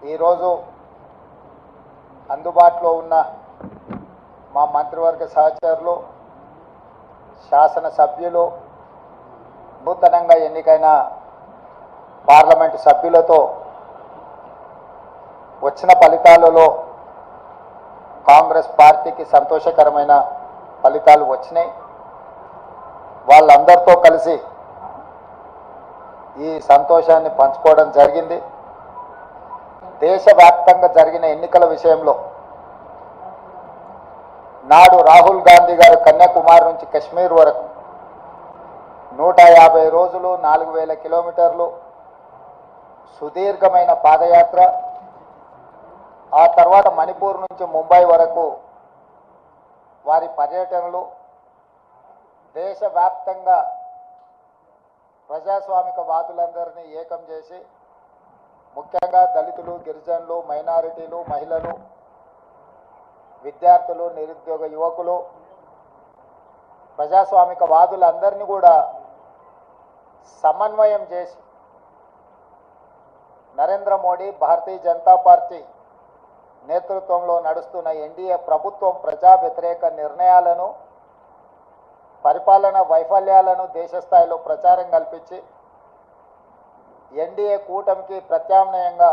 ఈరోజు అందుబాటులో ఉన్న మా మంత్రివర్గ సహచరులు, శాసనసభ్యులు, నూతనంగా ఎన్నికైన పార్లమెంటు సభ్యులతో వచ్చిన ఫలితాలలో కాంగ్రెస్ పార్టీకి సంతోషకరమైన ఫలితాలు వచ్చినాయి. వాళ్ళందరితో కలిసి ఈ సంతోషాన్ని పంచుకోవడం జరిగింది. దేశవ్యాప్తంగా జరిగిన ఎన్నికల విషయంలో నాడు రాహుల్ గాంధీ గారు కన్యాకుమారి నుంచి కశ్మీర్ వరకు 150 రోజులు 4000 కిలోమీటర్లు సుదీర్ఘమైన పాదయాత్ర, ఆ తర్వాత మణిపూర్ నుంచి ముంబై వరకు వారి పర్యటనలు దేశవ్యాప్తంగా ప్రజాస్వామిక వాదులందరినీ ఏకం చేసి ముఖ్యంగా దళితులు, గిరిజనులు, మైనారిటీలు, మహిళలు, విద్యార్థులు, నిరుద్యోగ యువకులు, ప్రజాస్వామిక వాదులందరినీ కూడా సమన్వయం చేసి నరేంద్ర మోడీ భారతీయ జనతా పార్టీ నేతృత్వంలో నడుస్తున్న ఎన్డీఏ ప్రభుత్వం ప్రజా వ్యతిరేక నిర్ణయాలను, పరిపాలన వైఫల్యాలను దేశ స్థాయిలో ప్రచారం కల్పించి ఎన్డీఏ కూటమికి ప్రత్యామ్నాయంగా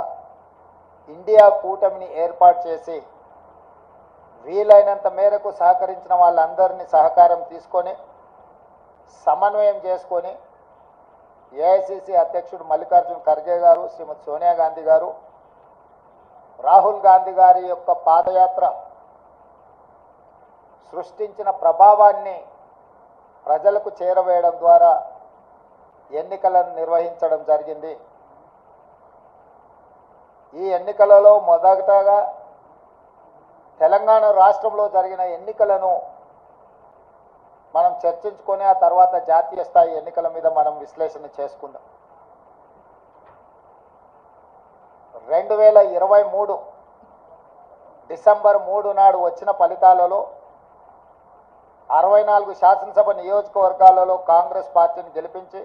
ఇండియా కూటమిని ఏర్పాటు చేసి వీలైనంత మేరకు సహకరించిన వాళ్ళందరినీ సహకారం తీసుకొని సమన్వయం చేసుకొని ఏఐసిసి అధ్యక్షుడు మల్లికార్జున ఖర్గే గారు, శ్రీమతి సోనియా గాంధీ గారు, రాహుల్ గాంధీ గారి యొక్క పాదయాత్ర సృష్టించిన ప్రభావాన్ని ప్రజలకు చేరవేయడం ద్వారా ఎన్నికలను నిర్వహించడం జరిగింది. ఈ ఎన్నికలలో మొదటగా తెలంగాణ రాష్ట్రంలో జరిగిన ఎన్నికలను మనం చర్చించుకొని ఆ తర్వాత జాతీయ స్థాయి ఎన్నికల మీద మనం విశ్లేషణ చేసుకుందాం. 2023 డిసెంబర్ 3 నాడు వచ్చిన ఫలితాలలో 64 శాసనసభ నియోజకవర్గాలలో కాంగ్రెస్ పార్టీని గెలిపించి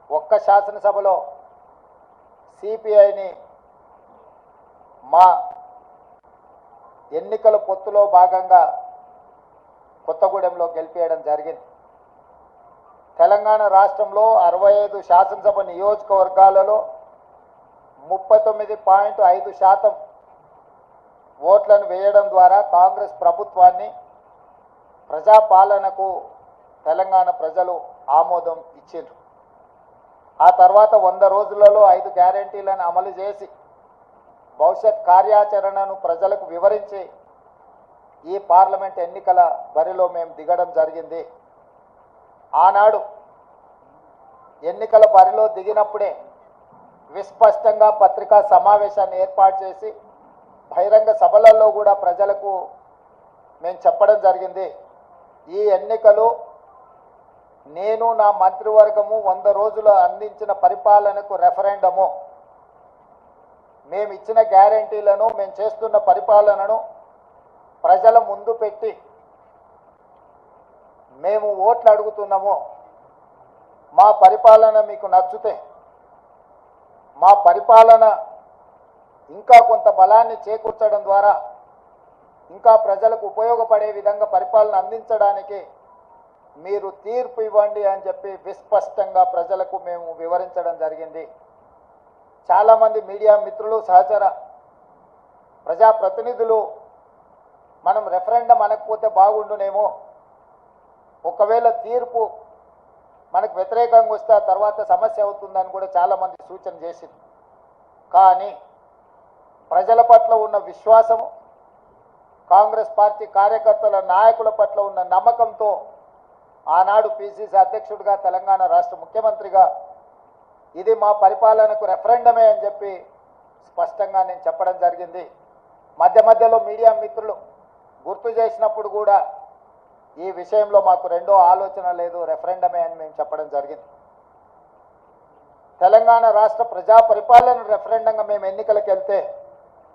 ఒక్క శాసనసభలో సిపిఐని మా ఎన్నికల పొత్తులో భాగంగా కొత్తగూడెంలో గెలిపేయడం జరిగింది. తెలంగాణ రాష్ట్రంలో 65 శాసనసభ నియోజకవర్గాలలో 39.5% ఓట్లను వేయడం ద్వారా కాంగ్రెస్ ప్రభుత్వాన్ని, ప్రజాపాలనకు తెలంగాణ ప్రజలు ఆమోదం ఇచ్చిండ్రు. ఆ తర్వాత 100 రోజులలో 5 గ్యారెంటీలను అమలు చేసి భవిష్యత్ కార్యాచరణను ప్రజలకు వివరించి ఈ పార్లమెంట్ ఎన్నికల బరిలో మేము దిగడం జరిగింది. ఆనాడు ఎన్నికల బరిలో దిగినప్పుడే విస్పష్టంగా పత్రికా సమావేశాన్ని ఏర్పాటు చేసి బహిరంగ సభలలో కూడా ప్రజలకు మేము చెప్పడం జరిగింది. ఈ ఎన్నికలు నేను నా మంత్రివర్గము 100 రోజులు అందించిన పరిపాలనకు రెఫరెండము, మేము ఇచ్చిన గ్యారెంటీలను, మేము చేస్తున్న పరిపాలనను ప్రజల ముందు పెట్టి మేము ఓట్లు అడుగుతున్నాము. మా పరిపాలన మీకు నచ్చితే, మా పరిపాలన ఇంకా కొంత బలాన్ని చేకూర్చడం ద్వారా ఇంకా ప్రజలకు ఉపయోగపడే విధంగా పరిపాలన అందించడానికి మీరు తీర్పు ఇవ్వండి అని చెప్పి విస్పష్టంగా ప్రజలకు మేము వివరించడం జరిగింది. చాలామంది మీడియా మిత్రులు, సహచర ప్రజాప్రతినిధులు మనం రెఫరెండం అనకపోతే బాగుండునేమో, ఒకవేళ తీర్పు మనకు వ్యతిరేకంగా వస్తే ఆ తర్వాత సమస్య అవుతుందని కూడా చాలామంది సూచన చేసింది. కానీ ప్రజల పట్ల ఉన్న విశ్వాసము, కాంగ్రెస్ పార్టీ కార్యకర్తల, నాయకుల పట్ల ఉన్న నమ్మకంతో ఆనాడు పిసిసి అధ్యక్షుడిగా, తెలంగాణ రాష్ట్ర ముఖ్యమంత్రిగా ఇది మా పరిపాలనకు రెఫరెండమే అని చెప్పి స్పష్టంగా నేను చెప్పడం జరిగింది. మధ్య మధ్యలో మీడియా మిత్రులు గుర్తు చేసినప్పుడు కూడా ఈ విషయంలో మాకు రెండో ఆలోచన లేదు, రెఫరెండమే అని మేము చెప్పడం జరిగింది. తెలంగాణ రాష్ట్ర ప్రజా పరిపాలన రెఫరెండంగా మేము ఎన్నికలకు వెళ్తే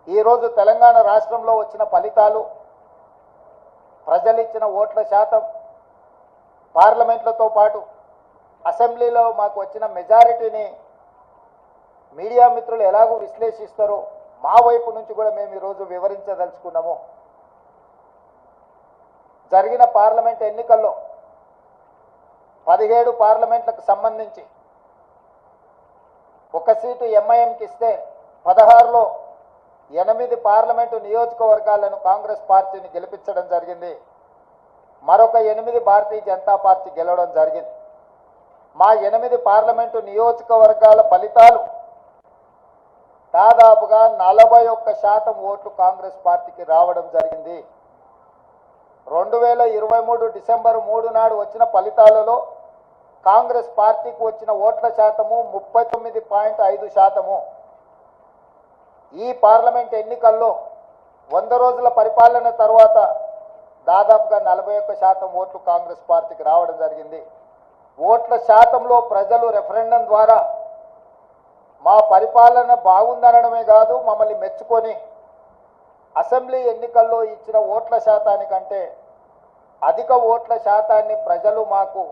ఈరోజు తెలంగాణ రాష్ట్రంలో వచ్చిన ఫలితాలు, ప్రజలు ఇచ్చిన ఓట్ల శాతం, పార్లమెంట్లతో పాటు అసెంబ్లీలో మాకు వచ్చిన మెజారిటీని మీడియా మిత్రులు ఎలాగూ విశ్లేషిస్తారో మా వైపు నుంచి కూడా మేము ఈరోజు వివరించదలుచుకున్నాము. జరిగిన పార్లమెంట్ ఎన్నికల్లో 17 పార్లమెంట్లకు సంబంధించి ఒక సీటు ఎంఐఎంకి ఇస్తే 16లో 8 పార్లమెంటు నియోజకవర్గాలను కాంగ్రెస్ పార్టీని గెలిపించడం జరిగింది. మరొక 8 భారతీయ జనతా పార్టీ గెలవడం జరిగింది. మా 8 పార్లమెంటు నియోజకవర్గాల ఫలితాలు దాదాపుగా 41% ఓట్లు కాంగ్రెస్ పార్టీకి రావడం జరిగింది. 2023 డిసెంబర్ 3 నాడు వచ్చిన ఫలితాలలో కాంగ్రెస్ పార్టీకి వచ్చిన ఓట్ల శాతము 39.5%. ఈ పార్లమెంట్ ఎన్నికల్లో 100 రోజుల పరిపాలన తర్వాత దాదాపుగా 41% ఓట్లు కాంగ్రెస్ పార్టీకి రావడం జరిగింది. ఓట్ల శాతంలో ప్రజలు రెఫరెండం ద్వారా మా పరిపాలన బాగుందనడమే కాదు, మమ్మల్ని మెచ్చుకొని అసెంబ్లీ ఎన్నికల్లో ఇచ్చిన ఓట్ల శాతానికంటే అధిక ఓట్ల శాతాన్ని ప్రజలు మాకు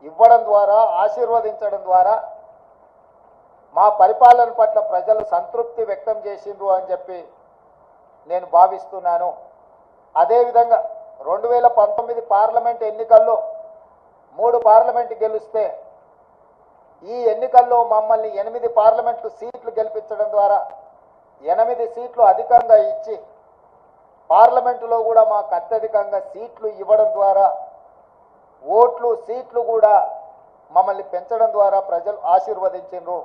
ఇవ్వడం ద్వారా, ఆశీర్వదించడం ద్వారా మా పరిపాలన పట్ల ప్రజలు సంతృప్తి వ్యక్తం చేసిండ్రు అని చెప్పి నేను భావిస్తున్నాను. అదేవిధంగా 2019 పార్లమెంట్ ఎన్నికల్లో 3 పార్లమెంట్ గెలిస్తే ఈ ఎన్నికల్లో మమ్మల్ని 8 పార్లమెంటు సీట్లు గెలిపించడం ద్వారా 8 సీట్లు అధికంగా ఇచ్చి పార్లమెంటులో కూడా మాకు అత్యధికంగా సీట్లు ఇవ్వడం ద్వారా సీట్లు కూడా మమ్మల్ని పెంచడం ద్వారా ప్రజలు ఆశీర్వదించారు.